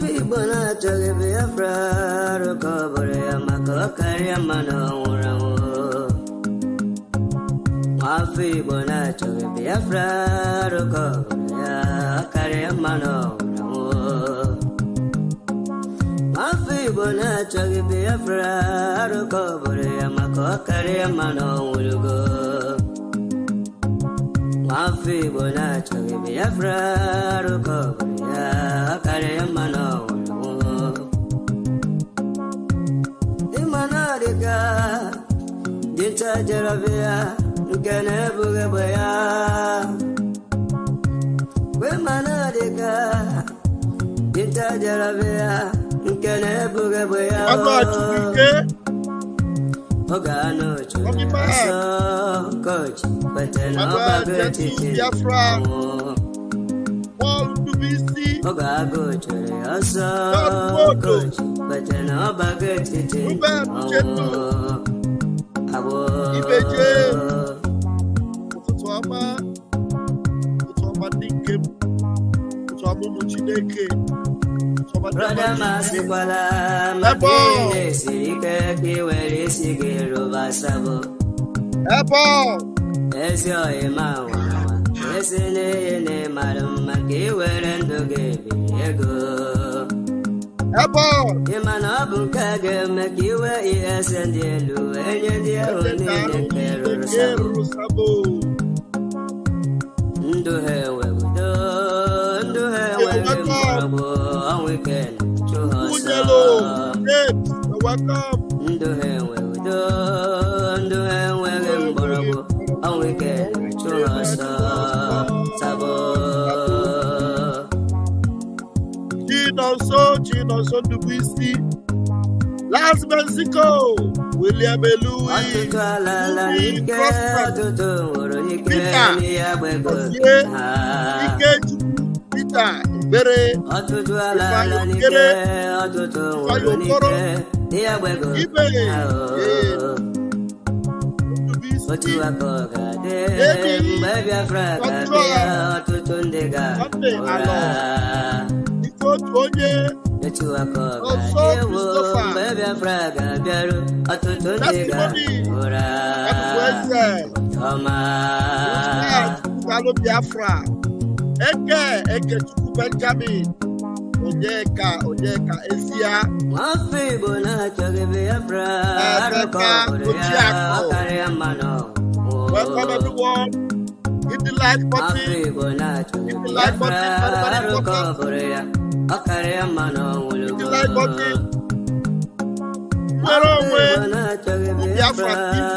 Mafi bona choge Biafra Rokobore Amako Kariamano Uramo Mafi bona choge Biafra Rokobore Kariamano Uramo Mafi bona choge Biafra Rokobore Amako Kariamano Urugo Mafi bona choge Biafra Rokobore Kariamano Imanadika Dinta Jaravia Ganebugabaya Wimanadika Dinta Jaravia Ganebugabaya Ogano Chogaso Coach Patena Bagati Biafra Paul Dubisi Ogago Chogaso Coach Patena Bagati Abo Ibeje Utwama Dinkem Utwama Muchineke Brother Masikwala Mabine Sike Kiweri Sike Rubasabo Ebo Esyo Imawa Esine Madam Kiwerendo Gaby Ego Ebo Imanabu Kage Makiwe Esendelu Enyedia Onine Sabo Nduhewe Nduhewe Mborabo on weekend to Welcome. Nduhewe Mborabo on weekend to Sabo Chino Dubisi Last Mexico William Louis Peter Bere Biafra Eke Chuku Benjamin Onyeka Ezia Mafi bona choge Biafra Welcome everyone. Hit the like button. Hit the like button. Hit the like button. Biafra TV.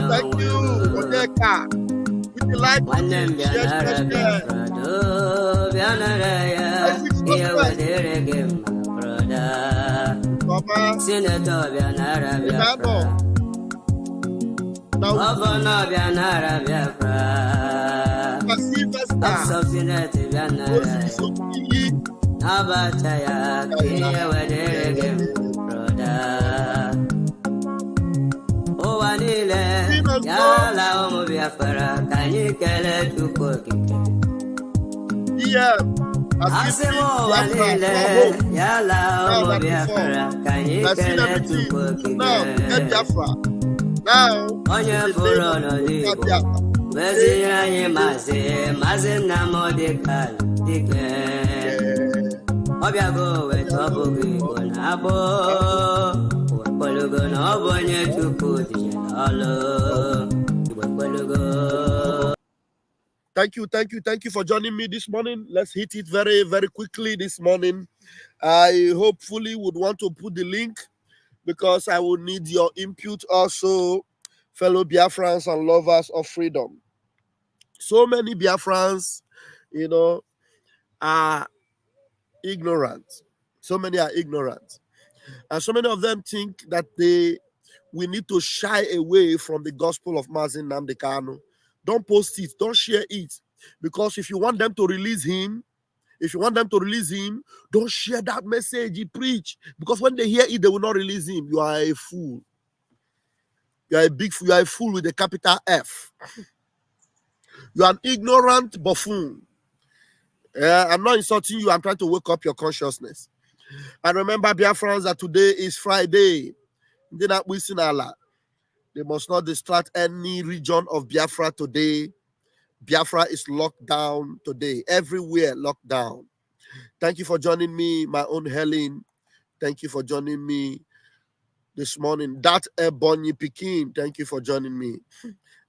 Thank you. Onyeka. Hit the like button. Senator Biafra. Governor Biafra. Subsidiary Biafra. Abataya Kia Waderege brother. Oh Anile Yala Omo Biafra. Can you get it to cook it? Yeah. Asemo Anile Yala Omo Biafra. Can you get it to cook it? Now, on your foreign Mazi Nnamdi Kanu. Obiago we tobugi bonabo. Polugo no bonye chuku dijalo. Polugo. Thank you for joining me this morning. Let's hit it very, very quickly this morning. I hopefully would want to put the link because I will need your input also, fellow Biafrans and lovers of freedom. So many Biafrans, are ignorant. So many are ignorant. And so many of them think that we need to shy away from the gospel of Mazi Nnamdi Kanu. Don't post it, don't share it. Because if you want them to release him, don't share that message he preach. Because when they hear it, they will not release him. You are a fool. You are a big fool. You are a fool with a capital F. You are an ignorant buffoon. I'm not insulting you. I'm trying to wake up your consciousness. And remember, Biafrans, that today is Friday. They must not distract any region of Biafra today. Biafra is locked down today. Everywhere locked down. Thank you for joining me, my own Helen. Thank you for joining me this morning. That Ebonyi Pikin, thank you for joining me.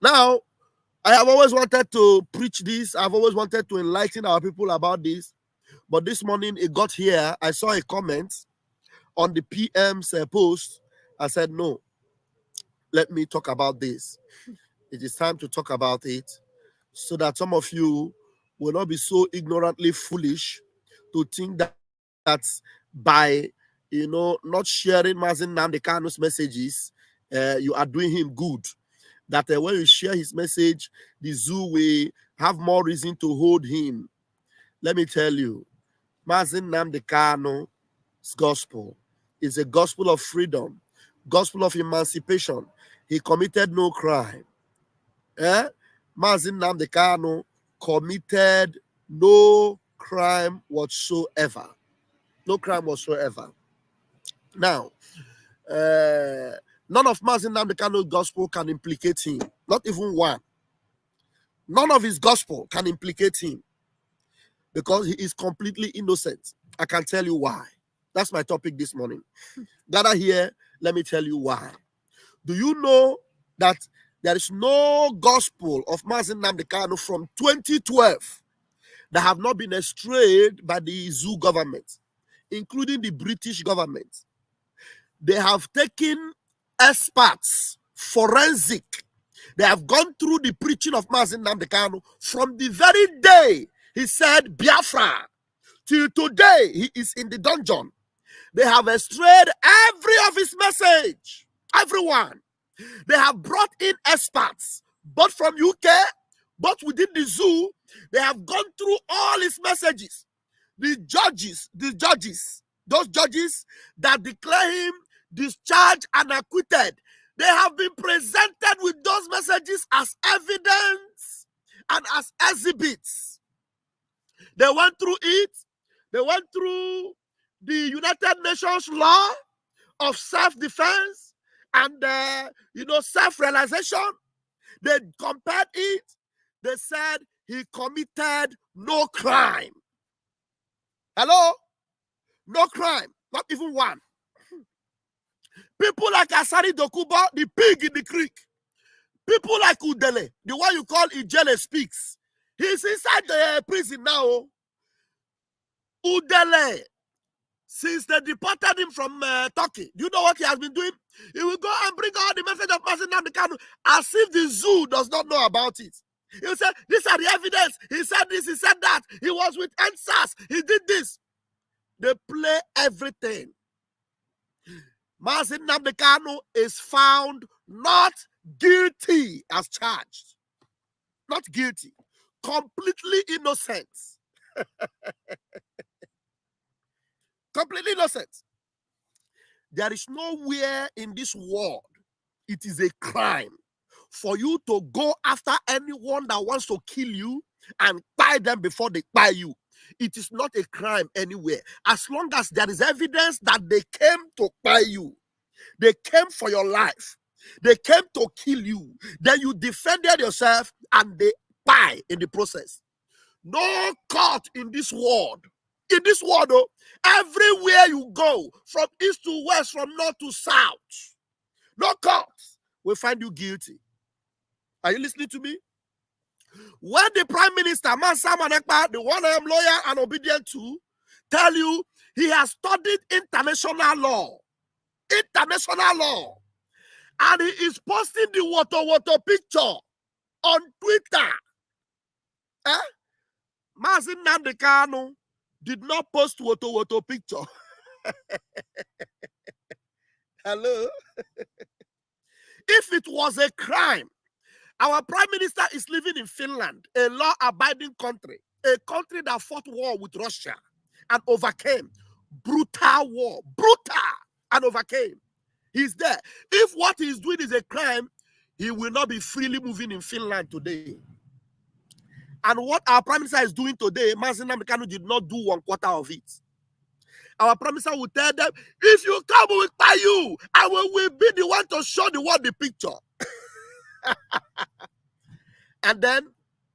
Now, I have always wanted to preach this. I've always wanted to enlighten our people about this. But this morning, it got here. I saw a comment on the PM's post. I said, no, let me talk about this. It is time to talk about it so that some of you will not be so ignorantly foolish to think that by, not sharing Mazi Nnamdi Kanu's messages, you are doing him good. That when you share his message, the zoo will have more reason to hold him. Let me tell you, Mazi Nnamdi Kanu's gospel is a gospel of freedom, gospel of emancipation. He committed no crime. Mazi Nnamdi Kanu committed no crime whatsoever. No crime whatsoever. Now, none of Mazi Nnamdi Kanu's gospel can implicate him. Not even one. None of his gospel can implicate him because he is completely innocent. I can tell you why. That's my topic this morning. Gather here, let me tell you why. Do you know that there is no gospel of Mazi Nnamdi Kanu from 2012 that have not been estrayed by the zoo government, including the British government? They have taken experts, forensic. They have gone through the preaching of Mazi Nnamdi Kanu from the very day he said Biafra till today he is in the dungeon. They have estrayed every of his message. Everyone. They have brought in experts, both from UK, both within the zoo. They have gone through all his messages. The judges, those judges that declare him discharged and acquitted, they have been presented with those messages as evidence and as exhibits. They went through it. They went through the United Nations law of self-defense and, self-realization. They compared it. They said he committed no crime. Hello? No crime. Not even one. People like Asari Dokuba, the pig in the creek. People like Udele, the one you call Ijele Speaks. He's inside the prison now. Udele, since they deported him from Turkey, do you know what he has been doing? He will go and bring all the message of Mazi Nnamdi Kanu as if the zoo does not know about it. He will say, these are the evidence. He said this, he said that. He was with NSAS. He did this. They play everything. Mazi Nnamdi Kanu is found not guilty as charged. Not guilty. Completely innocent. Completely innocent. There is nowhere in this world it is a crime for you to go after anyone that wants to kill you and buy them before they buy you. It is not a crime anywhere. As long as there is evidence that they came to buy you, they came for your life, they came to kill you, then you defended yourself and they buy in the process. No court in this world. In this world, though, everywhere you go, from east to west, from north to south, no court will find you guilty. Are you listening to me? When the Prime Minister, Man Sam Anekpa, the one I am loyal and obedient to, tell you he has studied international law, and he is posting the water picture on Twitter. Mazi Nnamdi Kanu did not post water picture. Hello? If it was a crime, our Prime Minister is living in Finland, a law-abiding country, a country that fought war with Russia and overcame. Brutal war. And overcame. He's there. If what he's doing is a crime, he will not be freely moving in Finland today. And what our Prime Minister is doing today, Mazi Nnamdi Kanu did not do 1/4 of it. Our Prime Minister will tell them, if you come with you, I will be the one to show the world the picture. And then,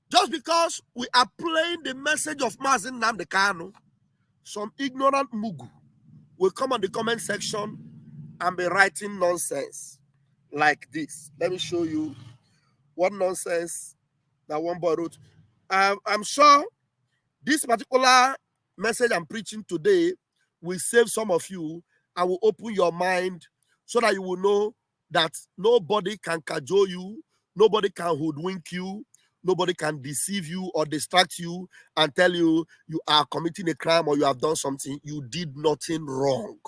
just because we are playing the message of Mazi Nnamdi Kanu, some ignorant mugu will come on the comment section and be writing nonsense like this. Let me show you what nonsense that one boy wrote. I'm sure this particular message I'm preaching today will save some of you and will open your mind so that you will know that nobody can cajole you, nobody can hoodwink you, nobody can deceive you or distract you and tell you you are committing a crime or you have done something. You did nothing wrong.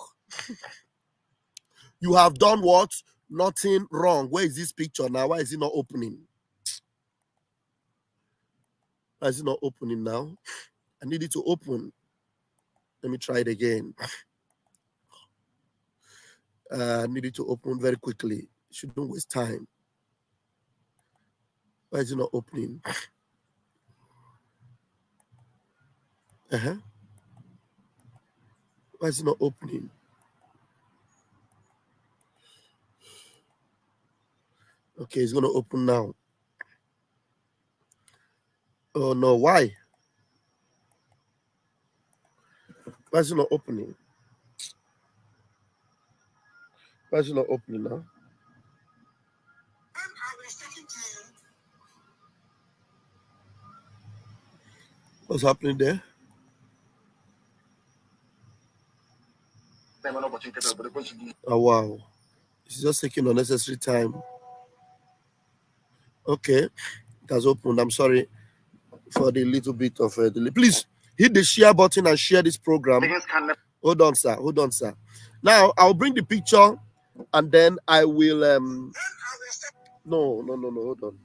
You have done what? Nothing wrong. Where is this picture now? Why is it not opening? Why is it not opening now? I need it to open. Let me try it again. I need it to open very quickly. Shouldn't waste time. Why is it not opening? Why is it not opening? Okay, it's going to open now. Oh no, why? Why is it not opening? Why is it not opening now? What's happening there? Oh wow. It's just taking unnecessary time. Okay, it has opened. I'm sorry for the little bit of delay. Please hit the share button and share this program. Hold on, sir. Hold on, sir. Now I'll bring the picture and then I will no, hold on.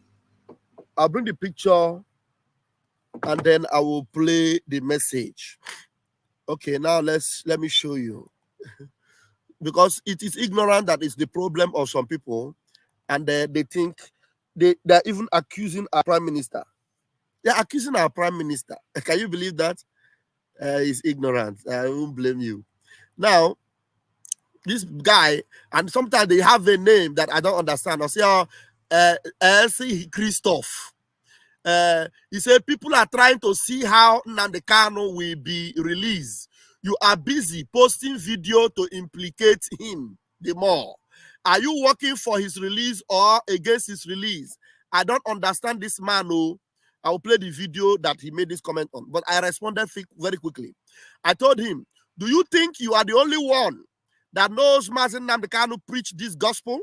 I'll bring the picture and then I will play the message. Okay, now let me show you. Because it is ignorant that is the problem of some people, and they think they're even accusing our Prime Minister. They're accusing our Prime Minister. Can you believe that? He's ignorant. I won't blame you. Now, this guy, and sometimes they have a name that I don't understand. I say, Elsie Christoph. He said people are trying to see how Nnamdi Kanu will be released. You are busy posting video to implicate him the more. Are you working for his release or against his release? I don't understand this man. Oh, I will play the video that he made this comment on, but I responded very quickly. I told him, do you think you are the only one that knows Mazi Nnamdi Kanu preach this gospel?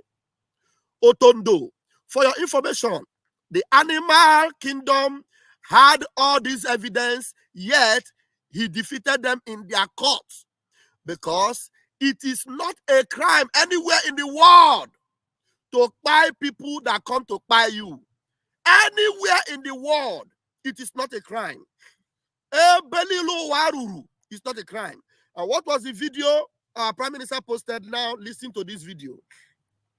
Otondo, for your information, the animal kingdom had all this evidence, yet he defeated them in their court because it is not a crime anywhere in the world to buy people that come to buy you. Anywhere in the world, it is not a crime. It's not a crime. And what was the video our Prime Minister posted? Now listen to this video.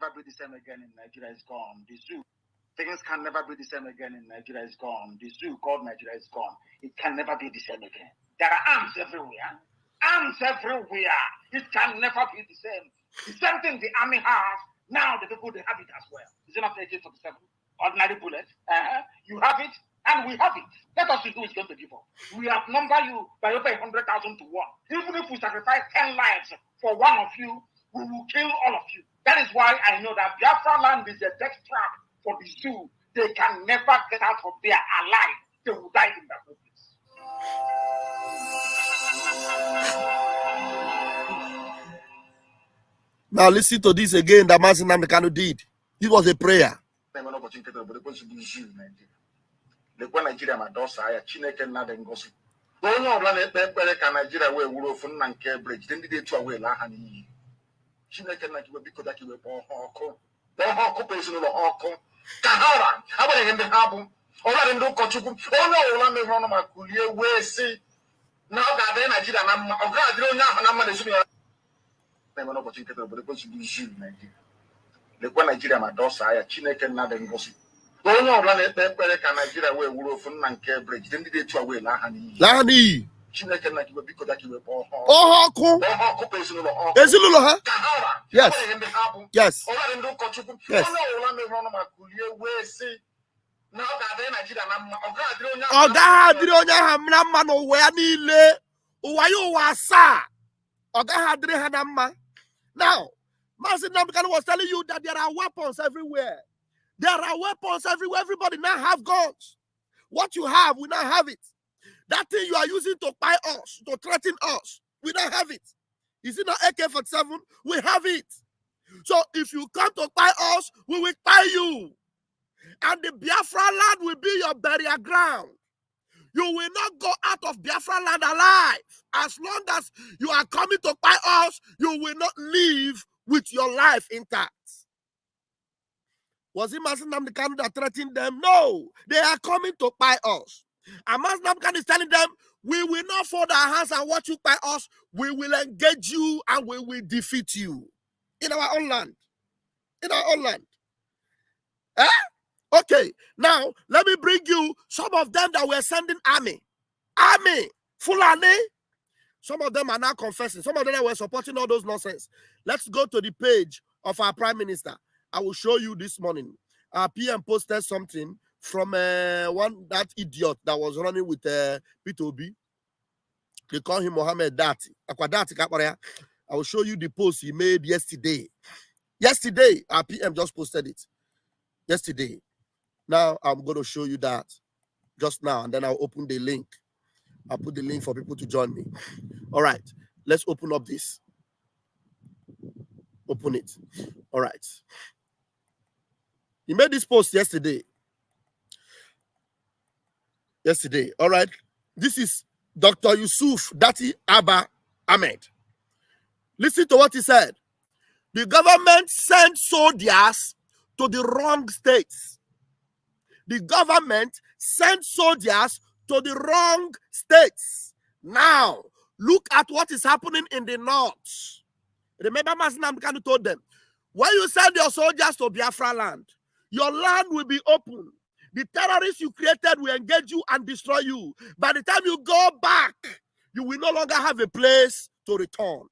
Never be the same again in Nigeria is gone. The zoo. Things can never be the same again in Nigeria is gone. The zoo called Nigeria is gone. It can never be the same again. There are arms everywhere. Arms everywhere. It can never be the same. The same thing the army has, now the people, they have it as well. Is it not 1847? Ordinary bullets. You have it, and we have it. Let us see who is going to give up. We outnumber you by over 100,000 to 1. Even if we sacrifice 10 lives for one of you, we will kill all of you. That is why I know that Biafra land is a death trap for the zoo. They can never get out of there alive. They will die in that place. Now listen to this again that Mazi Nnamdi Kanu did. It was a prayer. Going on run it, can Nigeria way wolf from Nanke Bridge, then they to away Lahani. Chineke na kiwe biko that you were born. Oh, cool. Yes. Yes. Yes. Oga adiri onye ha mma mma no we niile. Uwa yo wasa. Oga adiri ha na mma. Now, Mazi Nnamdi Kanu was telling you that there are weapons everywhere. There are weapons everywhere. Everybody now have guns. What you have, we now have it. That thing you are using to buy us, to threaten us, we don't have it. Is it not AK-47? We have it. So if you come to buy us, we will buy you. And the Biafra land will be your burial ground. You will not go out of Biafra land alive. As long as you are coming to buy us, you will not live with your life intact. Was it Mazi Nnamdi Kanu that threatened them? No. They are coming to buy us. And Mazi Nnamdi Kanu is telling them, we will not fold our hands and watch you buy us. We will engage you and we will defeat you. In our own land. In our own land. Eh? Okay. Now, let me bring you some of them that were sending army. Army. Fulani. Some of them are now confessing. Some of them were supporting all those nonsense. Let's go to the page of our Prime Minister. I will show you this morning. Our PM posted something from that idiot that was running with P2B. They call him Mohammed Dati. I will show you the post he made yesterday. Yesterday, our PM just posted it. Yesterday. Now, I'm going to show you that just now, and then I'll open the link. I'll put the link for people to join me. All right. Let's open up this. Open it. All right. He made this post yesterday. Yesterday. All right. This is Dr. Yusuf Dati Abba Ahmed. Listen to what he said. The government sent soldiers to the wrong states. The government sent soldiers to the wrong states. Now, look at what is happening in the north. Remember, Mazi Nnamdi Kanu told them, when you send your soldiers to Biafra land, your land will be open. The terrorists you created will engage you and destroy you. By the time you go back, you will no longer have a place to return.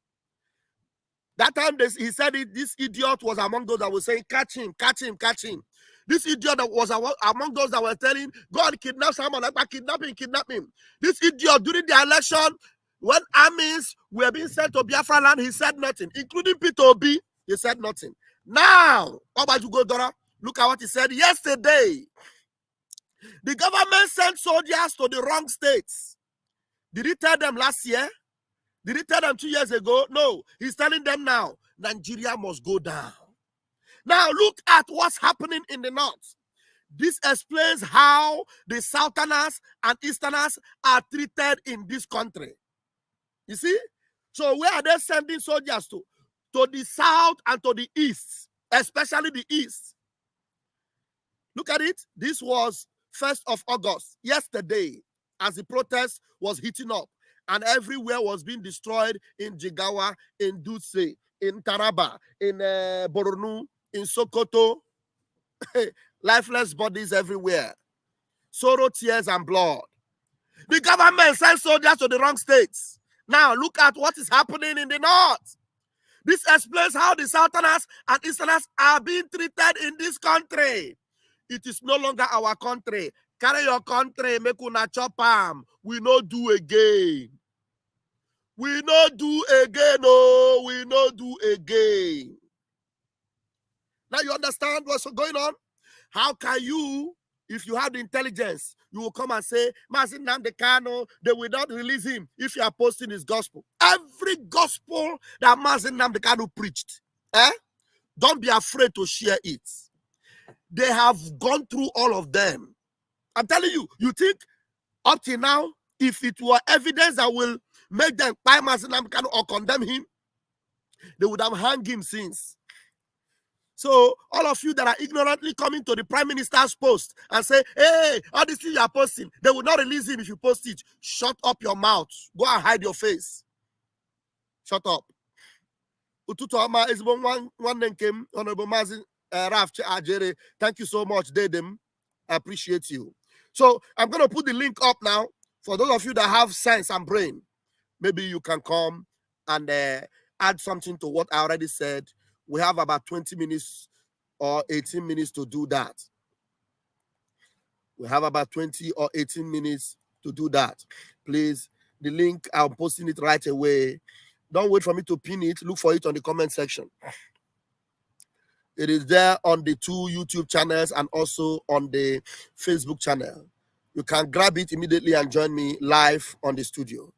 That time he said this idiot was among those that were saying, catch him, catch him, catch him. This idiot that was among those that were telling, God kidnap someone, like kidnap him. This idiot during the election, when armies were being sent to Biafra land, he said nothing, including P2B, he said nothing. Now, look at what he said yesterday. The government sent soldiers to the wrong states. Did he tell them last year? Did he tell them 2 years ago? No. He's telling them now, Nigeria must go down. Now, look at what's happening in the north. This explains how the Southerners and Easterners are treated in this country. You see? So where are they sending soldiers to? To the south and to the east, especially the east. Look at it. This was 1st of August, yesterday, as the protest was heating up and everywhere was being destroyed in Jigawa, in Dutse, in Taraba, in Borno, in Sokoto. Lifeless bodies everywhere. Sorrow, tears, and blood. The government sent soldiers to the wrong states. Now, look at what is happening in the north. This explains how the Southerners and Easterners are being treated in this country. It is no longer our country. Carry your country, make una chop am. We no do again. We no do again, no. We no do again. Now you understand what's going on? How can you, if you have the intelligence, you will come and say, Mazi Nnamdi Kanu, they will not release him if you are posting his gospel. Every gospel that Mazi Nnamdi Kanu preached, don't be afraid to share it. They have gone through all of them. I'm telling you, you think up till now, if it were evidence that will make them buy Mazi Nnamdi Kanu or condemn him, they would have hung him since. So all of you that are ignorantly coming to the Prime Minister's post and say, hey, all these things you are posting, they will not release him if you post it. Shut up your mouth. Go and hide your face. Shut up. Ututu is one name came, Honorable Mazi Raf Ajere. Thank you so much, Dedem. I appreciate you. So I'm going to put the link up now. For those of you that have sense and brain, maybe you can come and add something to what I already said. We have about 20 minutes or 18 minutes to do that. We have about 20 or 18 minutes to do that. Please, the link, I'm posting it right away. Don't wait for me to pin it. Look for it on the comment section. It is there on the 2 YouTube channels and also on the Facebook channel. You can grab it immediately and join me live on the studio.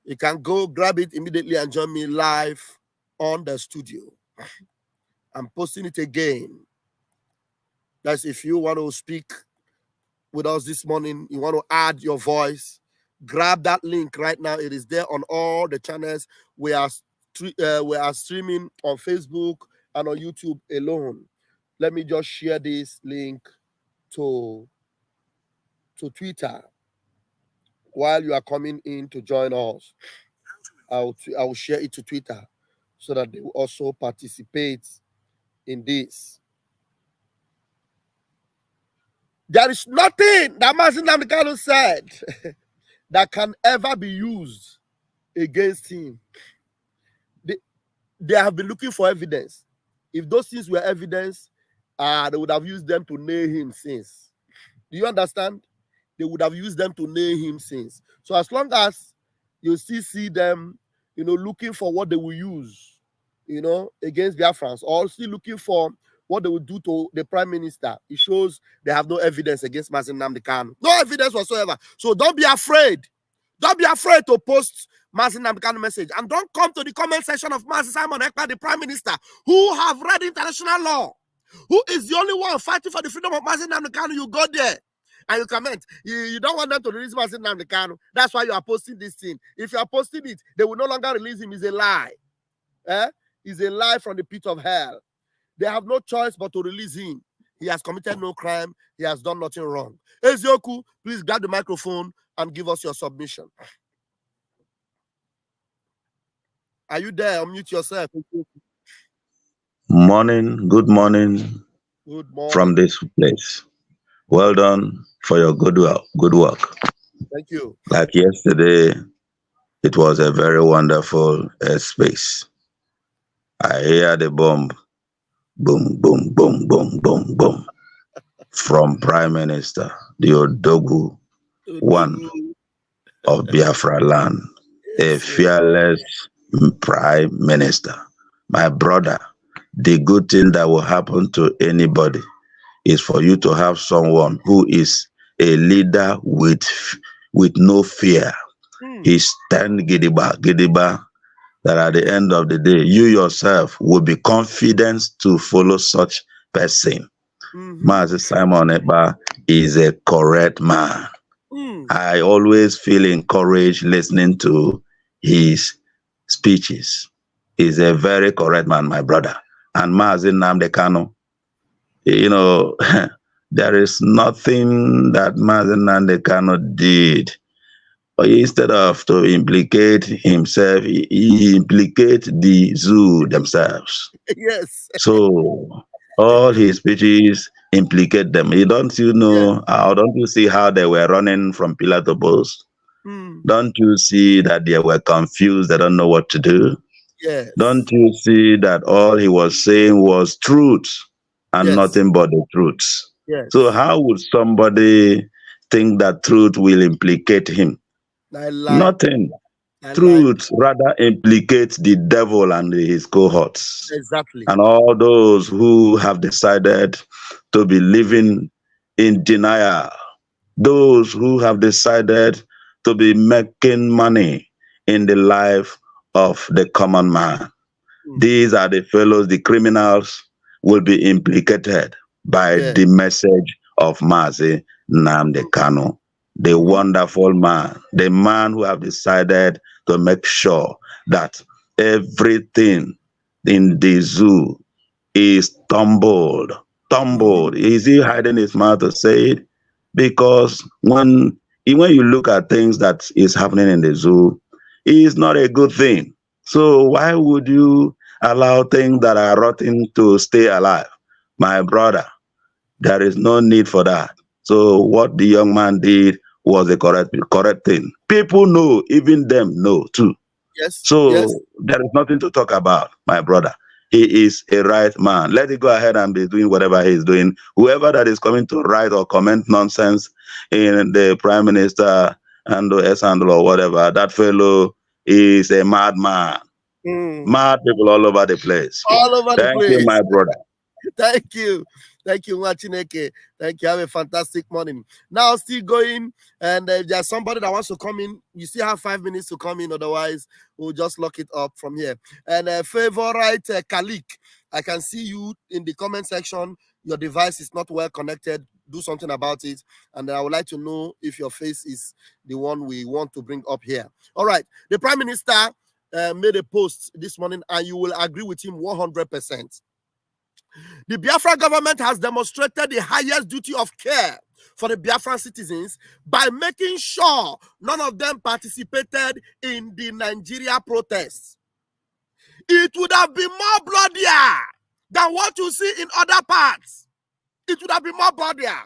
You can go grab it immediately and join me live on the studio. I'm posting it again. That's if you want to speak with us this morning, you want to add your voice, grab that link right now. It is there on all the channels. We are streaming on Facebook and on YouTube alone. Let me just share this link to Twitter while you are coming in to join us. I will share it to Twitter so that they will also participate in this. There is nothing that Mazi Nnamdi Kanu said that can ever be used against him. They have been looking for evidence. If those things were evidence, they would have used them to nail him since. Do you understand? They would have used them to nail him since. So as long as you still see them, looking for what they will use, against Biafrans, or still looking for what they will do to the prime minister, it shows they have no evidence against Mazi Nnamdi Kanu. No evidence whatsoever. So don't be afraid. Don't be afraid to post Mazi Nnamdi Kanu message. And don't come to the comment section of Mazi Simon Ekpa, the prime minister, who have read international law, who is the only one fighting for the freedom of Mazi Nnamdi Kanu. You go there and you comment. You don't want them to release Mazi Nnamdi Kanu. That's why you are posting this thing. If you are posting it, they will no longer release him. It's a lie. It's a lie from the pit of hell. They have no choice but to release him. He has committed no crime. He has done nothing wrong. Ezioku, please grab the microphone and give us your submission. Are you there? Unmute yourself. Morning. Good morning. Good morning. From this place. Well done for your good work. Thank you. Like yesterday, it was a very wonderful space. I hear the bomb. Boom, boom, boom, boom, boom, boom. From Prime Minister, the Odogu one of Biafra land, a fearless Prime Minister. My brother, the good thing that will happen to anybody is for you to have someone who is a leader with no fear. He stand gidiba, that at the end of the day, you yourself will be confident to follow such person. Mazi Simon Ekpa is a correct man. I always feel encouraged listening to his speeches. He's a very correct man, my brother. And Mazi Nnamdi Kanu, there is nothing that Mazi Nnamdi Kanu did. Instead of to implicate himself, he implicate the zoo themselves. Yes. So all his speeches implicate them. Don't you see how they were running from pillar to post? Don't you see that they were confused? They don't know what to do. Yes. Don't you see that all he was saying was truth and nothing but the truth? Yes. So how would somebody think that truth will implicate him? Nothing. Truth rather implicates the devil and his cohorts. Exactly. And all those who have decided to be living in denial. Those who have decided to be making money in the life of the common man. These are the fellows, the criminals will be implicated by the message of Mazi Nnamdi Kanu. The wonderful man, the man who have decided to make sure that everything in the zoo is tumbled. Is he hiding his mouth to say it? Because when you look at things that is happening in the zoo, it is not a good thing. So why would you allow things that are rotten to stay alive? My brother, There is no need for that. So what the young man did was the correct thing. People know, even them know too. Yes. So there is nothing to talk about, my brother. He is a right man. Let him go ahead and be doing whatever he is doing. Whoever that is coming to write or comment nonsense in the prime minister and the S-handle or whatever, that fellow is a madman. Mad people all over the place. All over the place. Thank you, my brother. Thank you. Thank you, Machineke. Thank you. Have a fantastic morning. Now, still going, and there's somebody that wants to come in. You still have 5 minutes to come in, otherwise, we'll just lock it up from here. And favorite Kalik, I can see you in the comment section. Your device is not well connected. Do something about it. And I would like to know if your face is the one we want to bring up here. All right. The Prime Minister made a post this morning, and you will agree with him 100%. The Biafra government has demonstrated the highest duty of care for the Biafran citizens by making sure none of them participated in the Nigeria protests. It would have been more bloodier than what you see in other parts. It would have been more bloodier.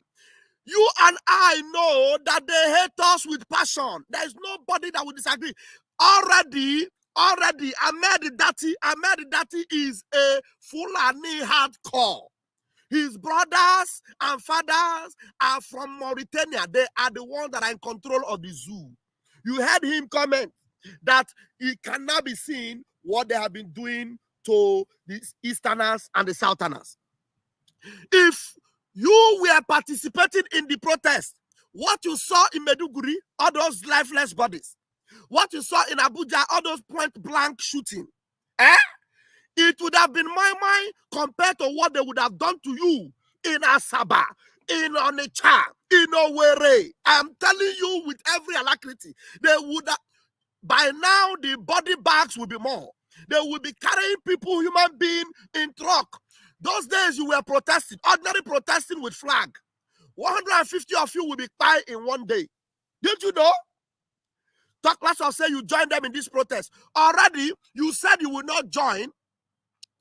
You and I know that they hate us with passion. There is nobody that will disagree. Already, Ahmed Dati is a Fulani hardcore. His brothers and fathers are from Mauritania. They are the ones that are in control of the zoo. You heard him comment that it cannot be seen what they have been doing to the Easterners and the Southerners. If you were participating in the protest, what you saw in Meduguri, all those lifeless bodies, what you saw in Abuja, all those point-blank shooting, it would have been my compared to what they would have done to you in Asaba, in Onitsha, in Owerri. I'm telling you with every alacrity, they would have, by now the body bags will be more. They will be carrying people, human beings, in truck. Those days you were protesting, ordinary protesting with flag. 150 of you will be tied in one day. Did you know? Talk less of say you joined them in this protest. Already, you said you will not join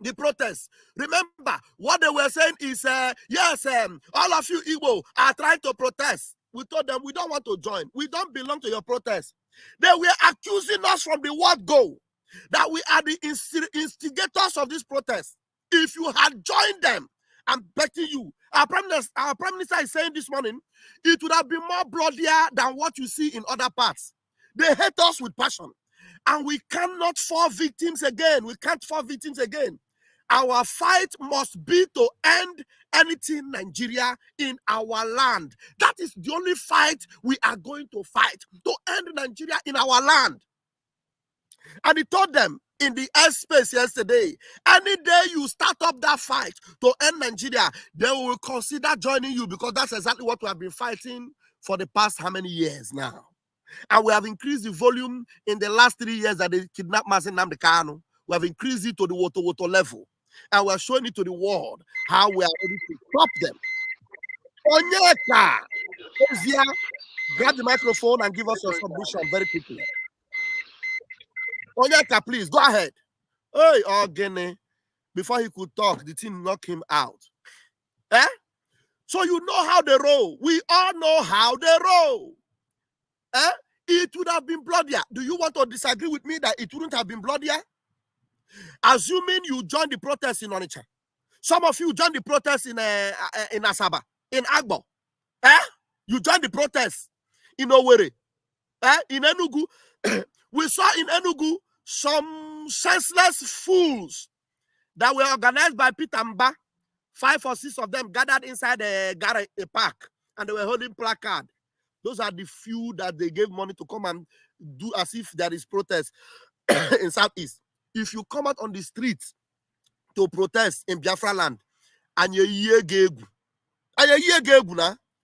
the protest. Remember, what they were saying is, yes, all of you Igbo are trying to protest. We told them we don't want to join. We don't belong to your protest. They were accusing us from the word go, that we are the instigators of this protest. If you had joined them, I'm betting you, our Prime Minister is saying this morning, it would have been more bloodier than what you see in other parts. They hate us with passion. And we cannot fall victims again. We can't fall victims again. Our fight must be to end anything Nigeria in our land. That is the only fight we are going to fight, to end Nigeria in our land. And he told them in the airspace yesterday, any day you start up that fight to end Nigeria, they will consider joining you, because that's exactly what we have been fighting for the past how many years now. And we have increased the volume in the last 3 years that they kidnapped Mazi Nnamdi Kanu. We have increased it to the Woto level. And we are showing it to the world how we are ready to stop them. Onyeka, Ozia, grab the microphone and give us your submission very quickly. Onyeka, please, go ahead. Hey, Ogene, before he could talk, the team knocked him out. So you know how they roll. We all know how they roll. It would have been bloodier. Do you want to disagree with me that it wouldn't have been bloodier? Assuming you joined the protest in Onitsha. Some of you joined the protest in Asaba, in Agbo. You joined the protest in Owerri. In Enugu. We saw in Enugu some senseless fools that were organized by Peter Mba. 5 or 6 of them gathered inside a park, and they were holding placard. Those are the few that they gave money to come and do as if there is protest in Southeast. If you come out on the streets to protest in Biafra land, and you hear gegu,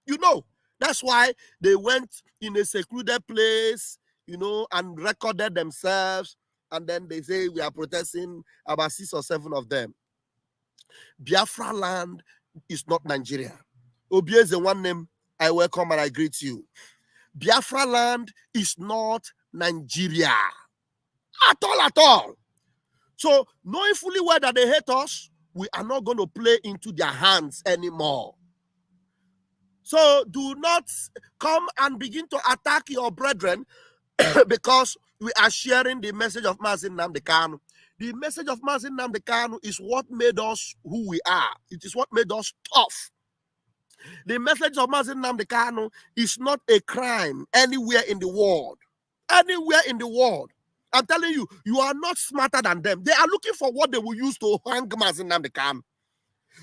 you know, that's why they went in a secluded place, you know, and recorded themselves, and then they say we are protesting, about 6 or 7 of them. Biafra land is not Nigeria. Obie is the one name. I welcome and I greet you. Biafra land is not Nigeria. At all. So, knowing fully well that they hate us, we are not going to play into their hands anymore. So do not come and begin to attack your brethren because we are sharing the message of Mazi Nnamdi Kanu. The message of Mazi Nnamdi Kanu is what made us who we are. It is what made us tough. The message of Mazi Nnamdi Kanu is not a crime anywhere in the world. Anywhere in the world. I'm telling you, you are not smarter than them. They are looking for what they will use to hang Mazi Nnamdi Kanu.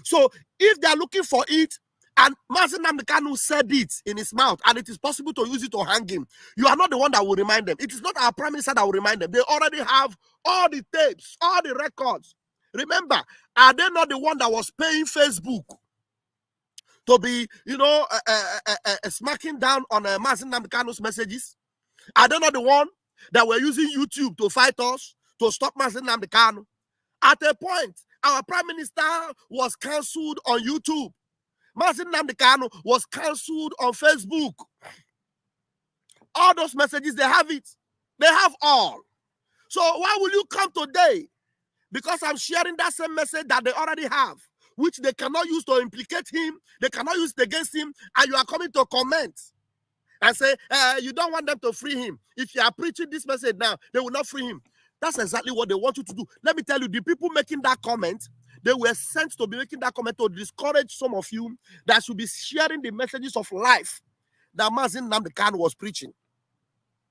So if they are looking for it, and Mazi Nnamdi Kanu said it in his mouth, and it is possible to use it to hang him, you are not the one that will remind them. It is not our prime minister that will remind them. They already have all the tapes, all the records. Remember, are they not the one that was paying Facebook to be, smacking down on Mazi Nnamdi Kanu's messages? Are they not the one that were using YouTube to fight us, to stop Mazi Nnamdi Kanu? At a point, our prime minister was cancelled on YouTube. Mazi Nnamdi Kanu was cancelled on Facebook. All those messages, they have it. They have all. So why will you come today? Because I'm sharing that same message that they already have, which they cannot use to implicate him, they cannot use it against him, and you are coming to comment and say, you don't want them to free him. If you are preaching this message now, they will not free him. That's exactly what they want you to do. Let me tell you, the people making that comment, they were sent to be making that comment to discourage some of you that should be sharing the messages of life that Mazi Nnamdi Kanu was preaching.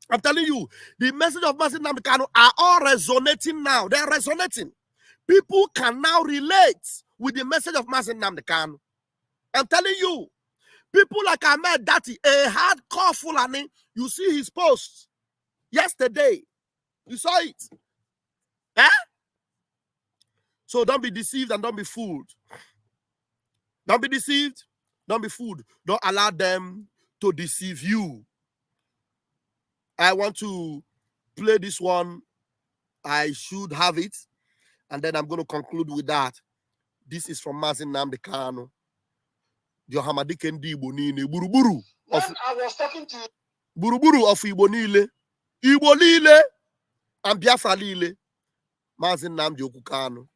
I'm telling you, the message of Mazi Nnamdi Kanu are all resonating now. They are resonating. People can now relate with the message of Mazi Nnamdi Kanu. I'm telling you, people like Ahmed Dati, a hardcore Fulani, you see his post yesterday. You saw it. Eh? So don't be deceived and don't be fooled. Don't be deceived. Don't be fooled. Don't allow them to deceive you. I want to play this one. I should have it. And then I'm going to conclude with that. This is from Mazi Nnamdi Kanu. Johamadike ndi Igbo niile. Buruburu. When I was talking to Buruburu of Igbo niile. Igbo niile. And Biafra niile. Mazi Nnamdi Kanu.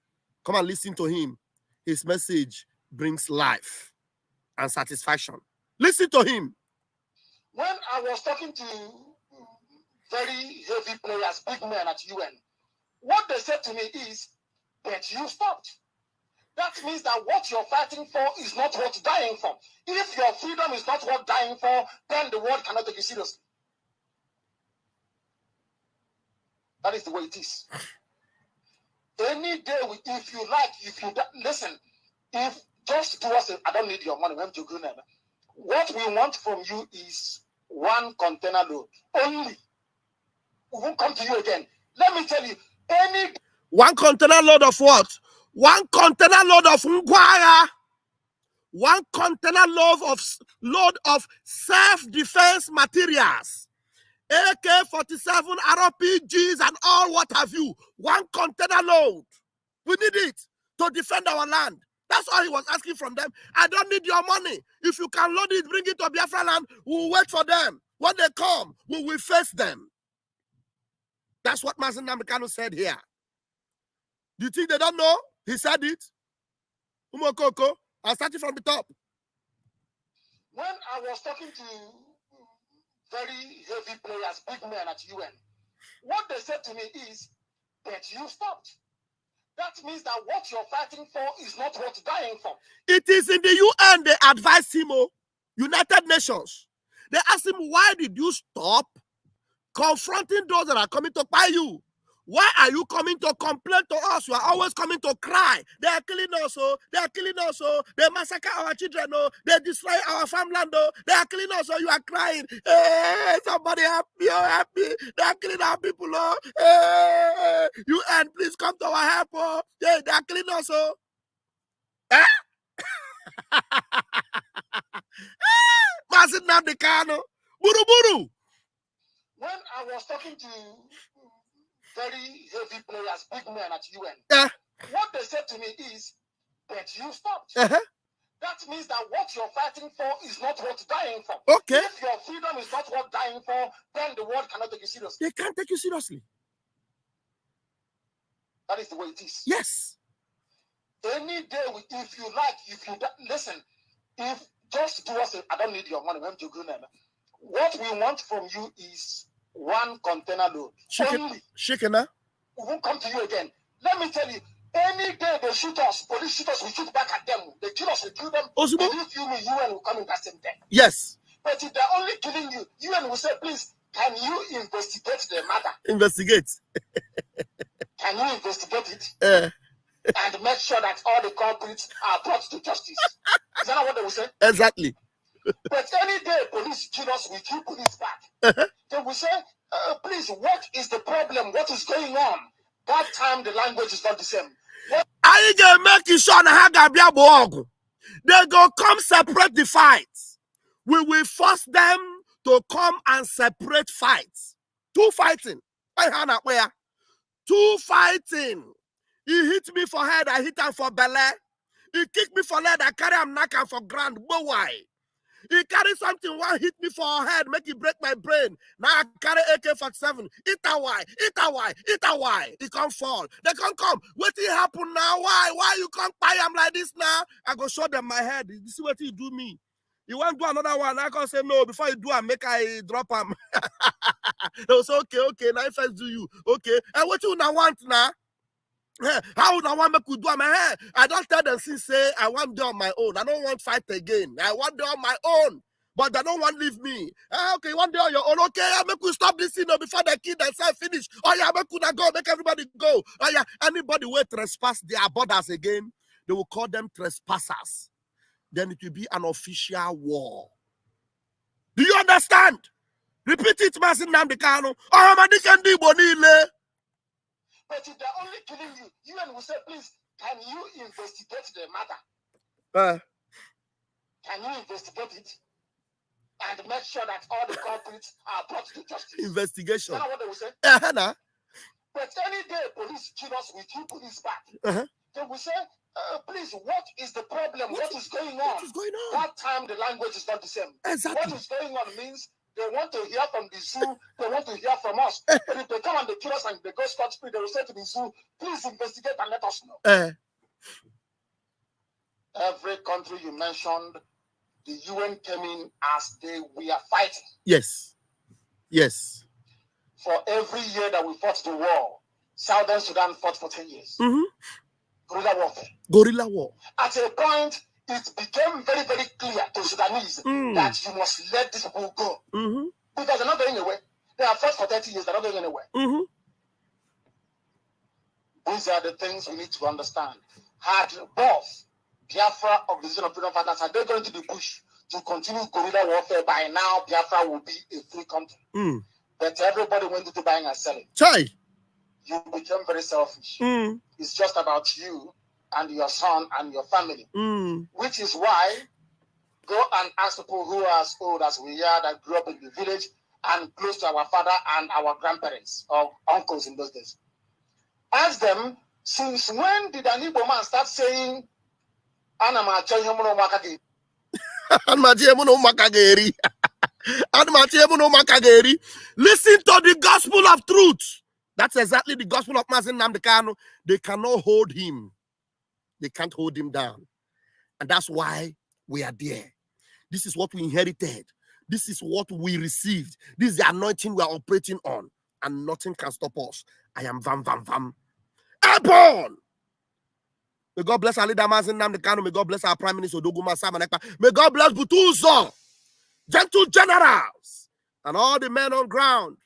Come and listen to him. His message brings life and satisfaction. Listen to him. When I was talking to very heavy players, big men at UN, what they said to me is, but you stopped. That means that what you're fighting for is not worth dying for. If your freedom is not worth dying for, then the world cannot take you seriously. That is the way it is. Any day, if you like, listen, if just do us, I don't need your money. What we want from you is one container load only. We won't come to you again. Let me tell you, one container load of what? One container load of ngwara. One container load of self-defense materials. AK-47, RPGs, and all what have you. One container load. We need it to defend our land. That's all he was asking from them. I don't need your money. If you can load it, bring it to Biafra land, we'll wait for them. When they come, we will face them. That's what Mazi Nnamdi Kanu said here. Do you think they don't know? He said it. Umokoko, I'll start it from the top. When I was talking to very heavy players, big men at UN, what they said to me is, but you stopped. That means that what you're fighting for is not worth dying for. It is in the UN they advised him, United Nations. They asked him, why did you stop confronting those that are coming to buy you? Why are you coming to complain to us? You are always coming to cry. They are killing us, they are killing us, they massacre our children, they destroy our farmland, they are killing us, you are crying. Hey, somebody help me, help me. They are killing our people, hey, UN, please come to our help, hey, they are killing us, Eh? Mazi Nnamdi Kanu, buru buru. When I was talking to very heavy players, big men at UN, what they said to me is, but you stopped. That means that what you're fighting for is not worth dying for. Okay. If your freedom is not worth dying for, then the world cannot take you seriously. They can't take you seriously. That is the way it is. Yes. Any day, if you like, listen, if Just do us. I don't need your money. What we want from you is 1 container load. Chicken, we won't come to you again. Let me tell you, any day they shoot us, police shoot us, we shoot back at them. They kill us, we kill them. If you me, UN will come in that same day. Yes. But if they're only killing you, UN will say, please, can you investigate the matter? Investigate. Can you investigate it? And make sure that all the culprits are brought to justice. Is that not what they will say? Exactly. But any day police kill us, we kill police back. They will say, please, what is the problem? What is going on? That time the language is not the same. I can make sure they go come separate the fights. We will force them to come and separate fights. 2 fighting. Where? 2 fighting. He hit me for head, I hit him for belly. He kicked me for leg, I carry him knock him for ground. But why? He carry something, one hit me for head, make it break my brain. Now I carry AK-47. It a why? He can't fall. They can't come. What will happen now? Why you can't buy him like this now? I go show them my head. You see what he do me? You want to do another one? I can say no. Before you do, I drop him. They will say, okay, now if I do you. Okay. And what you now want now? How would I want me to do my hair? I don't tell them since say I want to do on my own. I don't want to fight again. I want to do on my own. But they don't want to leave me. Okay, you want to do on your own. Okay, I make you stop this before the kid themselves finish. Oh yeah, make you go, make everybody go. Oh yeah, anybody will trespass their borders again, they will call them trespassers. Then it will be an official war. Do you understand? Repeat it, Mazi Nnamdi Kanu. Oh, man, can do bonile. But if they're only killing you, UN will say, please, can you investigate the matter? Can you investigate it? And make sure that all the culprits are brought to justice. Investigation. Is that what they will say? But any day police kill us, we kill police back. They will say, please, what is the problem? What is going on? What is going on? That time the language is not the same. Exactly. What is going on means they want to hear from the zoo, they want to hear from us. But if they come and they kill us and they go scot-free, they will say to the zoo, please investigate and let us know. Every country you mentioned, the UN came in as we are fighting. Yes. Yes. For every year that we fought the war, Southern Sudan fought for 10 years. Guerrilla warfare. Guerrilla war. At a point, it became very, very clear to Sudanese that you must let these people go. Because they're not going anywhere. They have fought for 30 years, they're not going anywhere. These are the things we need to understand. Had both Biafra, Organization of Freedom Fighters, are they going to the bush to continue guerrilla warfare? By now, Biafra will be a free country. But everybody went into buying and selling. Chai. You became very selfish. It's just about you and your son and your family. Which is why go and ask people who are as old as we are, that grew up in the village and close to our father and our grandparents or uncles in those days. Ask them, since when did an Igbo man start saying, listen to the gospel of truth. That's exactly the gospel of Mazi Nnamdi Kanu. They cannot hold him. They can't hold him down. And that's why we are there. This is what we inherited. This is what we received. This is the anointing we are operating on. And nothing can stop us. I am Vam Vam Vam. Airborne! May God bless our leader Mazi Nnamdi Kanu. May God bless our Prime Minister Odoguma Samanekpa. May God bless Butuzo, gentle generals, and all the men on ground.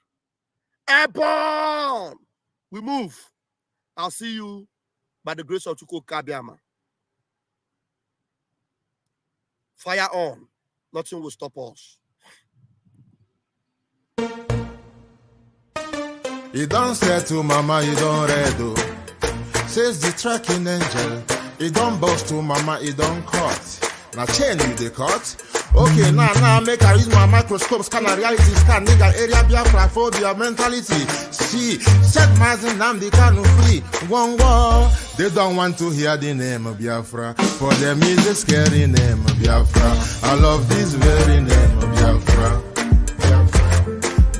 Airborne! We move. I'll see you by the grace of Chukwu Kabiama. Fire on. Nothing will stop us. You don't say to mama, you don't read. Says the tracking angel. You don't boast to mama, you don't cut. Now chain you the cut. Okay, now make I use my microscope, scan a reality, scan nigga area Biafra phobia mentality. See, set Mazi Nnamdi Kanu free. One war. They don't want to hear the name of Biafra. For them is a scary name of Biafra. I love this very name of Biafra.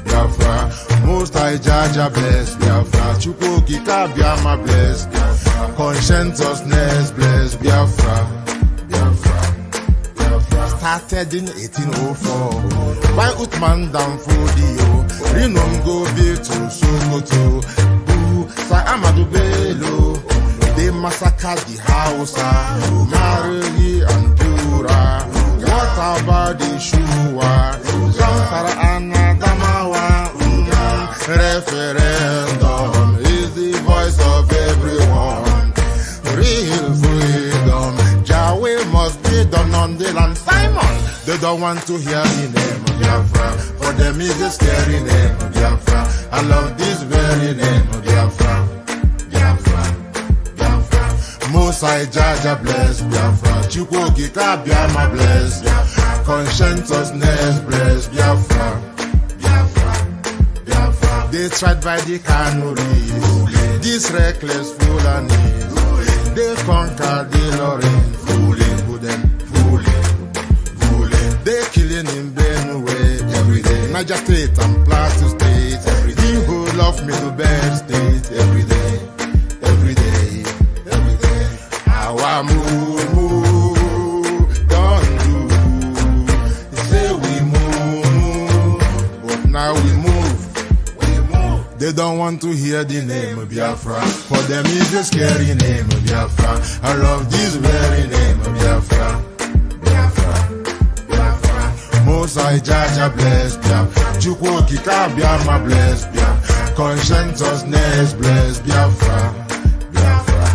Biafra. Most I Jaja bless Biafra. Chukwu Kika Biama bless Biafra. Conscientiousness bless Biafra. Biafra. started in 1804. By Uthman Dan Fodio, Rinom go built to Sokoto. Sa Amadou Bello, they massacred the Hausa, Marili and Pura. What about the Shua? Zamfara and Adamawa. Referendum is the voice of everyone. Real freedom, Yahweh must be done on the land. Simon, they don't want to hear the name of Biafra. For them is a scary name of Biafra. I love this very name of Biafra. Biafra, Biafra. Mosai Jaja bless Biafra. Chukwoki Kabiama bless Biafra. Conscientiousness bless Biafra. Biafra, Biafra. They tried by the Kanuris. This reckless Fulani. They conquered the Lorraine. Fooling, fooling. They killing in Benue every day. Niger State and Plateau State every day. The whole of Middle State every day. Our move, don't do. Say we move, but now we move. They don't want to hear the name of Biafra. For them is the scary name of Biafra. I love this very name of Biafra. Biafra, Biafra. Mosai Jaja bless Biafra. Chukwoki Kabiama bless Biafra. Conscientiousness bless Biafra. Biafra,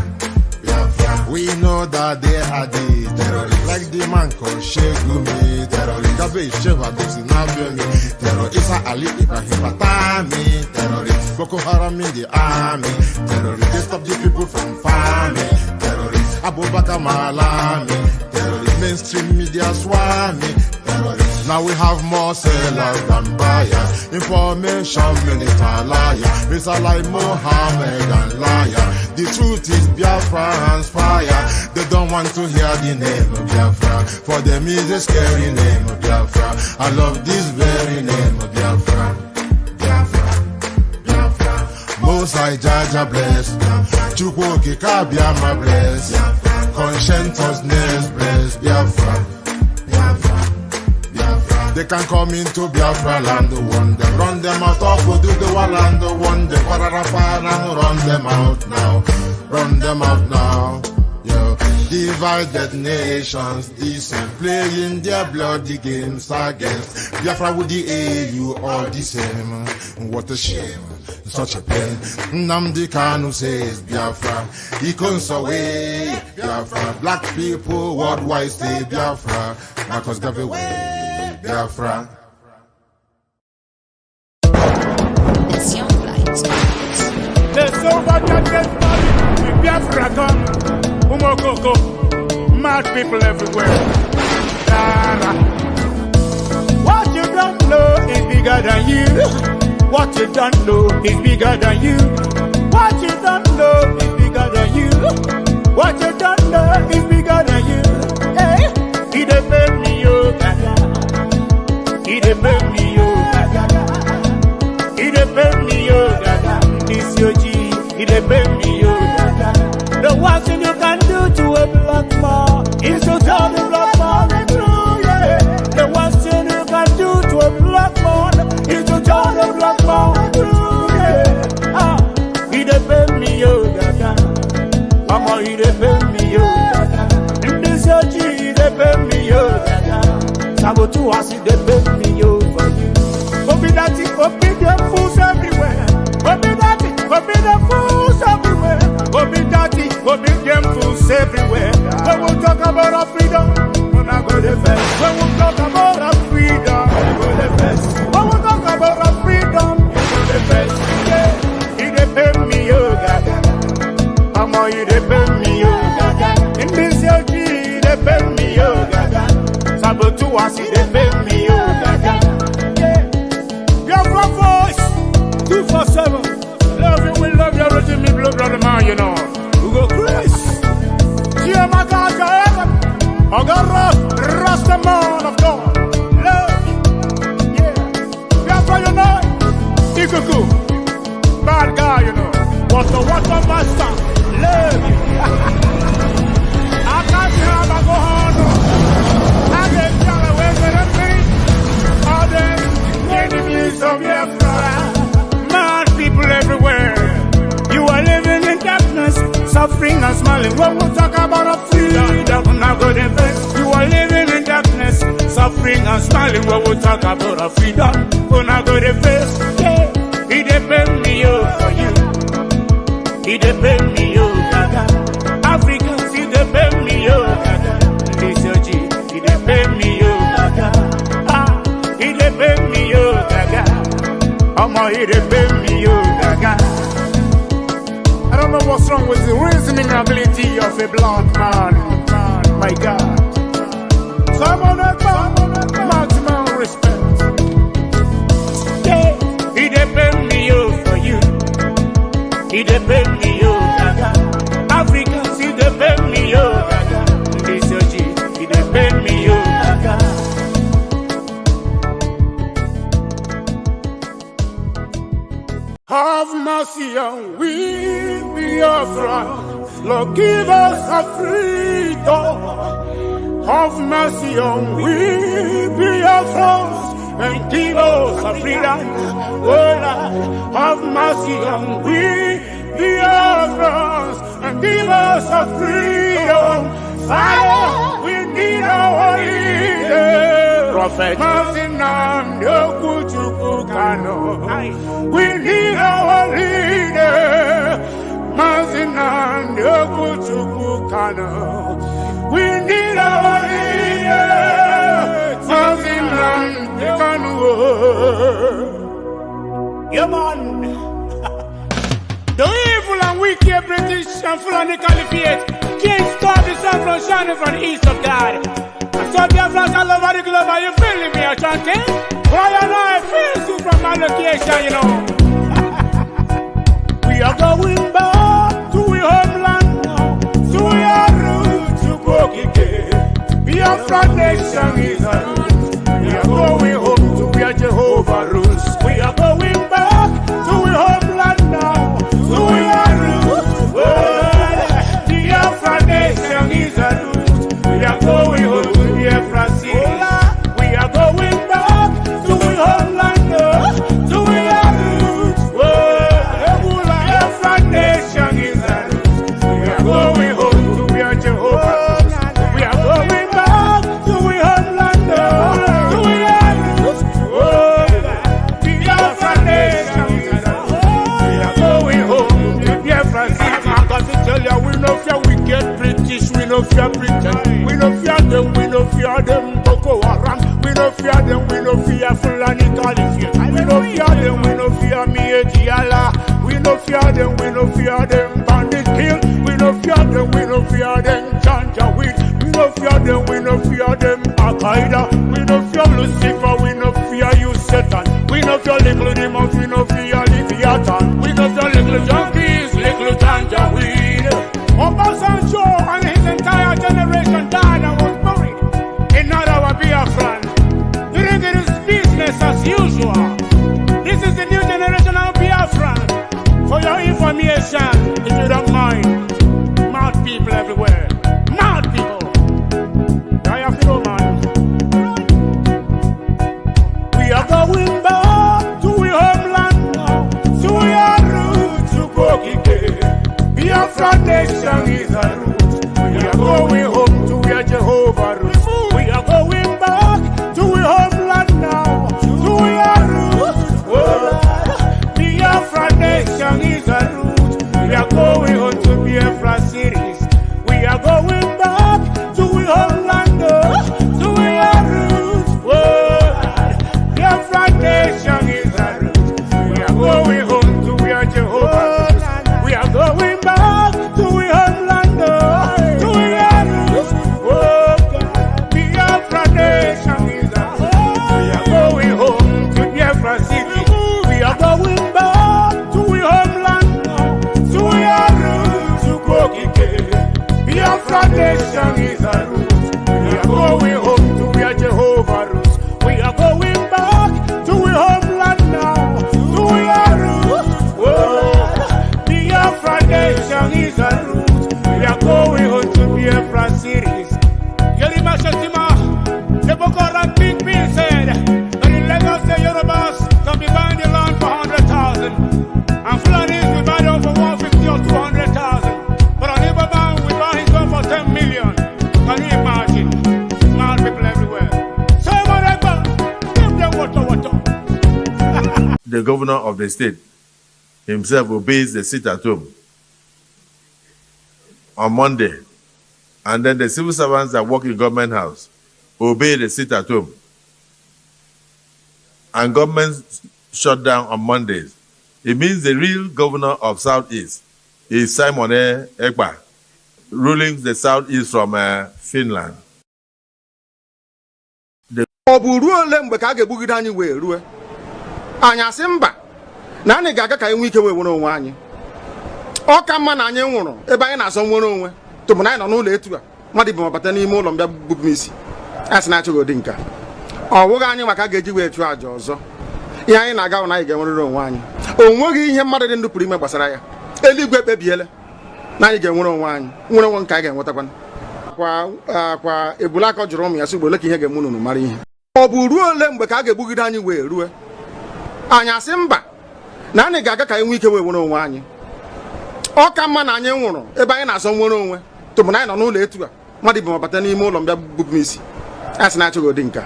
Biafra. We know that they are the terrorists. Like the man called Shegumi, terrorist. Gabe Sheva Dexinabemi, terrorist. Isa Ali Ibrahim Batami, terrorist. Boko Haram in the army, terrorist. They stop the people from farming, terrorist. Abubakar Malami, terrorist. Mainstream media swami, terrorist. Now we have more sellers than buyers. Information minister liar. Mr. like Mohammed and liar. The truth is Biafra hands fire. They don't want to hear the name of Biafra. For them is a scary name of Biafra. I love this very name of Biafra. Biafra, Biafra. Mosai Jaja bless. Chukwoki Kabiama bless. Conscientiousness bless. Biafra. Biafra. They can come into Biafra land, one them run them out of do the land, one them run them out now. Yo, divided nations, decent, playing their bloody games against Biafra with the AU all the same. What a shame, such a pain. Nnamdi Kanu says Biafra, he comes away. Biafra, black people worldwide say Biafra, Marcus gave away. Biafra. It's your flight. There's so much that with Biafra come. Umokoko, mad people everywhere. What you don't know is bigger than you. What you don't know is bigger than you. What you don't know is bigger than you. What you don't know is bigger than you. Hey, he depend me, yo, gaga. He depend me, yo, gaga. He depend me, yo, gaga. This your G. He depend me, yo, gaga. The one thing you can do to a black man is to tell the black man the truth, yeah. The one thing you can do to a black man is to tell the black man the truth, yeah. Ah, he depend me, yo, gaga. Mama, he depend me, yo, gaga. In this your G, he depend me, yo, gaga. Sabotu was he depend me, yo, for you. Obi daddy, obi them fools everywhere. Obi daddy, obi them fools everywhere. Obi daddy, obi them fools everywhere. When we talk about our freedom, we're not going to face. When we talk about our freedom, we're going to face. When we talk about our freedom, we're going to face. Yeah, he depend me, yo, gaga. Mama, he depend me, yo, gaga. In this your G, he depend me, yo, gaga. Sabotu was he depend me, yo, gaga. Your voice, 247. Love you, we love you, everything me blood, brother man, you know. We go Chris. Gia Magaja, Agara, Rasta man of God. Love you. Yeah. Biafra, you know. Ikuku. Bad guy, you know. What the master. Love you. I can't have a go on. I get laughing and smiling when we talk about our freedom. When I go to face, yeah, he depend me for you. He depend me gaga. Africans, he depend me gaga. This your G, he depend me gaga. Ah, he depend me gaga. He depend me gaga. I don't know what's wrong with the reasoning ability of a black man. My God. Someone maximum respect. Yeah, he depend me for you. He depend me gaga. Africans, he depend me gaga. This your G, he depend me gaga. Have mercy on we, Biafra. Lord, give us a freedom. Have mercy on we, Biafra, and give us a freedom. Oh, Lord, have mercy on we, Biafra, and give us a freedom. Father, we need our leader. Prophet Mazi Nnamdi Kanu. We need our leader. Mazi Nnamdi Kanu. We need our leader. Mazi Nnamdi Kanu. Yeah, man. The evil and wicked British and Fulani Caliphate can't stop the sun from shining from the east of God. So Biafrans all over the globe, are you feeling me, Ashanti? Why and I feel you from my location, you know. We are going back to our homeland now, to our roots, to Bokike. Biafra nation is our roots. We are going home to where Jehovah rules. We are going back to our homeland now, to our roots. Biafra nation is our roots. We are going home. We are going back to our homeland, to our roots. Biafra nation is our roots. We are going home to where Jehovah. We are going back to our homeland, to our roots. Biafra nation is our roots. We are going home to Biafra city. I'm going to tell you, we no fear wicked British, we no fear Britain, we no fear them, we no fear them. We no fear them, we no fear Fulani Caliphate. We no fear them, we no fear Mietiala. We no fear them, we no fear them bandit kill. We no fear them, we no fear them Janjaweed. We no fear them, we no fear them Al-Qaeda. We no fear Lucifer, we no fear you Satan. We no fear little demons, we no fear Leviathan. We no fear little junkies, little Janjaweed. Obasanjo and his entire generation died and was buried. Not our Biafran. You think it is business as usual. This is the new generation of Biafran. For your information, if you don't mind, mad people everywhere. Mad people. I have to know, man. We are going back to our homeland now, to our roots, to Bokike. Biafra nation is our roots. We are going home to where Jehovah rules. We are going back to our homeland now, to our roots. Biafra nation is our roots. We are going home to Biafra cities. We are going back to our homeland, to our roots. Biafra nation is our roots. We are going home to where Jehovah rules. We are going back to our homeland, to our roots. Biafra nation is our roots. We are going home to Biafra city. We are going back to our homeland, to our roots, to Bokike. Biafra nation is our roots. We are going home to where Jehovah rules. We are going back to our homeland now, to our roots. Biafra nation is our roots. We are going home to Biafra cities. Yerima Shetima, the Boko Haram big bill said that in Lagos the Yorubas can be buying the land for 100,000 and Fulanis we buy them for 150 or 200,000. But on Ibadan we buy his land for 10 million. Can the governor of the state himself obeys the sit at home on Monday, and then the civil servants that work in government house obey the sit at home, and government shut down on Mondays, it means the real governor of Southeast is Simon Ekpa, ruling the Southeast from Finland. Ọ bụ ruo ole mgbe ka a ga-egbugide anyị wee ruo anyị asị mba na anyị ga-aga ka anyị nwee ike wee nwere onwe anyị. Ọ ka mma na anyị nwụrụ ebe anyị na-azọ nwere onwe tụmụ na anyị nọ n'ụlọ etu a mmadụ bụ mabata n'ime ụlọ mbịa bupụ m isi asị na achọghị ụdị nka ọ bụghị anyị maka a ga-eji wee chụọ àjà ọzọ. Ihe anyị na-aga na anyị ga-enwerịrị onwe anyị. O nweghị ihe mmadụ dị ndụ pụrụ ime gbasara ya. Eluigwe ekpebiela na anyị ga-enwere onwe anyị, nwere onwe nke anyị ga-enwetakwa. Kwa Ebulaka jụrụ ụmụ ya sị ole ka ihe ga-eme unu mara ihe. Ọ bụ ruo ole mgbe ka a ga-egbugide anyị wee ruo anyị asị mba na anyị ga-aga ka anyị nwee ike wee nwere onwe anyị. Ọ ka mma na anyị nwụrụ ebe anyị na-azọ nwere onwe tụmụ na anyị nọ n'ụlọ etu a mmadụ bụ mabata n'ime ụlọ mbịa bupụ m isi asị na achọghị ụdị nka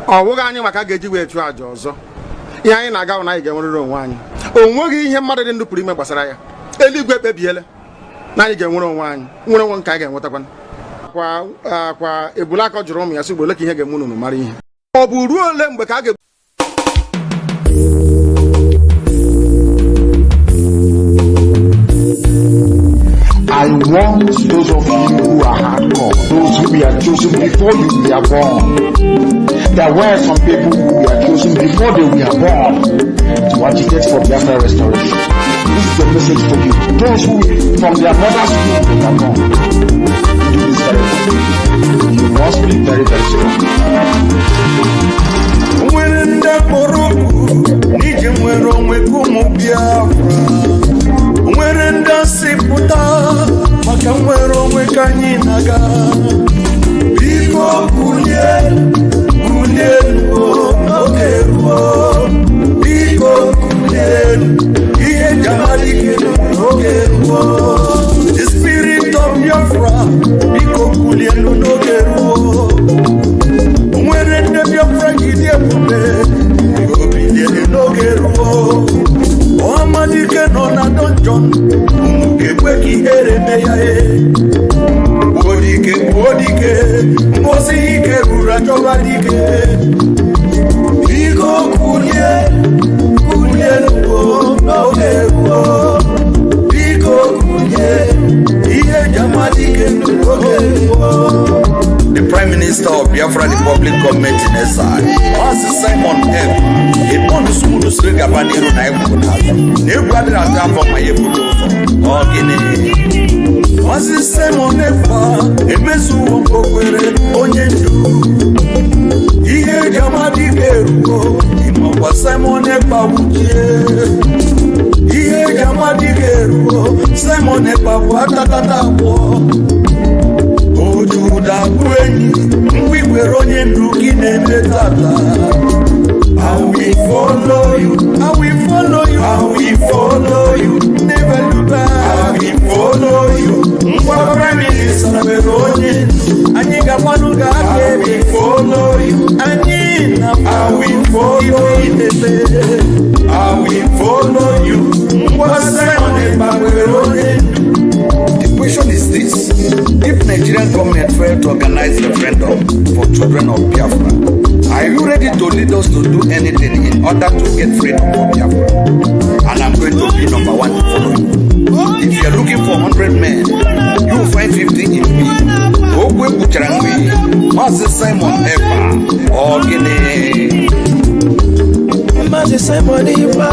ọ bụghị anyị maka a ga-eji wee chụọ àjà ọzọ. Ihe anyị na-aga na anyị ga-enwerịrị onwe anyị. O nweghị ihe mmadụ dị ndụ pụrụ ime gbasara ya. Eluigwe ekpebiela na anyị ga-enwere onwe anyị, nwere onwe nke anyị ga-enwetakwa. Kwa Ebulaka jụrụ ụmụ ya sị ole ka ihe ga-eme unu mara ihe. Ọ bụ ruo ole mgbe ka a ga I want those of you who are hardcore, those who were chosen before you were born. There were some people who were chosen before they were born to agitate for Biafra restoration. This is the message for you. Those who from their mother's womb they were born. Do this very well. You must be very, very strong. Nwere ndasị pụta maka nwere onwe ka anyị na-aga. Biko kulie n'oge ruo. Biko kulie ihe jamalike n'oge ruo. The spirit of Biafra biko kulie n'oge ruo. Nwere ndị Biafra gidi ebube biko bilie n'oge ruo. Omadike nọ na dungeon ga-ekwe ka ihere mee ya Odike mposi ike ruru achọba dike. Biko kulie n'oge ruo. Biko kulie ihe jamadike n'oge ruo. The Prime Minister of Biafra Republic Government in exile, Mazi Simon F. Ebono sumudu sirga baniru na ebu na egwadira ata for my ebu ogini. Mazi Simon F. Emezu okwere onye ndu. Ihe jamadi kerugo imokwa Simon F. Wuchie. Ihe jamadi kerugo Simon F. Watatata wo. Ojuda kwenyi mwikwere onye ndu gị na-eme tata. I will follow you, I will follow you, I will follow you, never look back. I will follow you. Mwa Prime Minister na onye anyị ga-agbanụ ga-aga. I will follow you, anyị na I will follow you, I will follow you. Mwa Simon Ekpa onye. The question is this: if Nigerian government failed to organize referendum for children of Biafra, are you ready to lead us to do anything in order to get freedom for Biafra? And I'm going to be number one to follow you. If you're looking for 100 men, you will find 50 in me. Ogwe Bucharangwe, Mazi Simon Ekpa, Ogine. Mazi Simon Ekpa,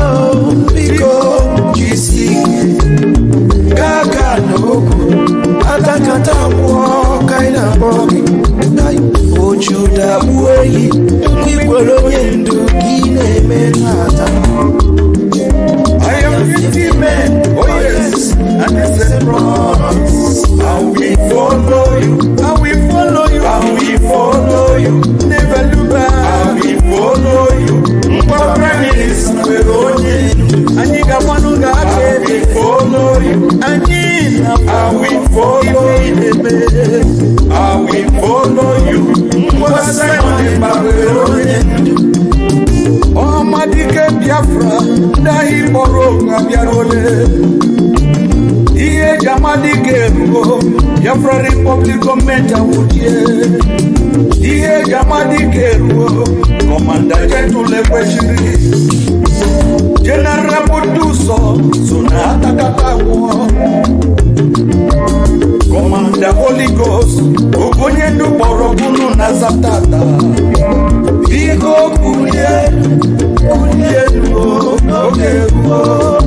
Biko, GC, Kaka Noku, Atakata Kaina Bogi, Ojuda Buei, Kikwolo Yendu, Kine Menata. I am 50 men, oh yes, and the same promise. I will follow you, I will follow you, I will follow you, never look back. I will follow you, Prime Minister, and you got one who got I will follow you, and I will follow you, I will follow you. Biafra Republic gọọmenti awụchie ihe gamadi keruo Commander Jetule kwesịrị General Buduso so na atakata gwụọ Commander Holy Ghost ogonye ndụ kpọrọ bunu na Zatata Biko kulie oge ruo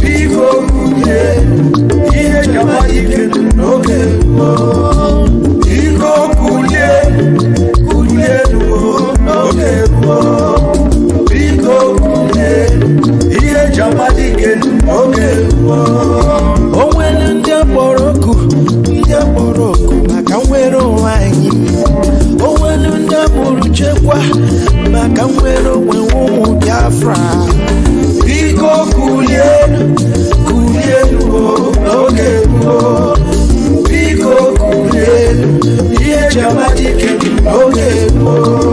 Biko kulie ihe gamadi keruo n'oge ruo Biko kulie n'oge ruo Biko kulie ihe jamadi keruo n'oge ruo O nwere ndị akpọrọ oku maka nwere onwe anyị O nwere ndị akpọrọ chekwa maka nwere onwe ụmụ Biafra Biko kulie n'oge ruo Biko kulie ihe jamadi keruo n'oge ruo